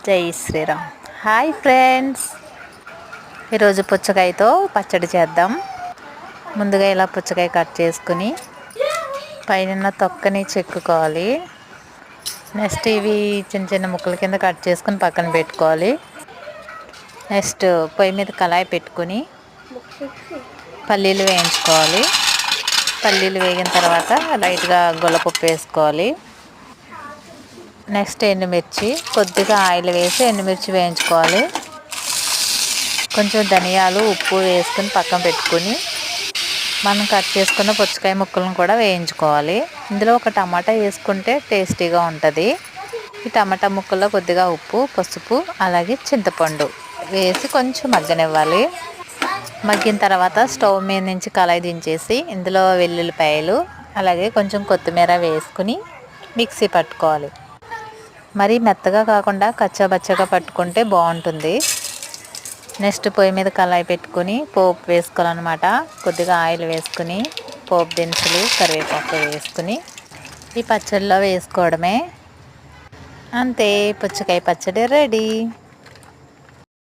జై Sriram. Hi friends, ఈరోజు పుచ్చకాయతో పచ్చడి చేద్దాం. ముందుగా ఇలా పుచ్చకాయ కట్ చేసుకుని పైన తొక్కని చెక్కుకోవాలి. నెక్స్ట్ ఇవి చిన్న చిన్న ముక్కల కింద కట్ చేసుకుని పక్కన పెట్టుకోవాలి. నెక్స్ట్ పొయ్యి మీద కళాయి పెట్టుకుని పల్లీలు వేయించుకోవాలి. పల్లీలు వేగిన తర్వాత లైట్గా గొల్లపప్పు వేసుకోవాలి. నెక్స్ట్ ఎండుమిర్చి, కొద్దిగా ఆయిల్ వేసి ఎండుమిర్చి వేయించుకోవాలి. కొంచెం ధనియాలు, ఉప్పు వేసుకుని పక్కన పెట్టుకుని మనం కట్ చేసుకున్న పుచ్చకాయ ముక్కలను కూడా వేయించుకోవాలి. ఇందులో ఒక టమాటా వేసుకుంటే టేస్టీగా ఉంటుంది. ఈ టమాటా ముక్కల్లో కొద్దిగా ఉప్పు, పసుపు, అలాగే చింతపండు వేసి కొంచెం మగ్గనివ్వాలి. మగ్గిన తర్వాత స్టవ్ మీద నుంచి కళాయి దించేసి ఇందులో వెల్లుల్లిపాయలు అలాగే కొంచెం కొత్తిమీర వేసుకుని మిక్సీ పట్టుకోవాలి. మరీ మెత్తగా కాకుండా కచ్చాబచ్చగా పట్టుకుంటే బాగుంటుంది. నెక్స్ట్ పొయ్యి మీద కళాయి పెట్టుకుని పోపు వేసుకోవాలన్నమాట. కొద్దిగా ఆయిల్ వేసుకుని పోపు దినుసులు, కరివేపాకు వేసుకుని ఈ పచ్చడిలో వేసుకోవడమే. అంతే, పుచ్చకాయ పచ్చడి రెడీ.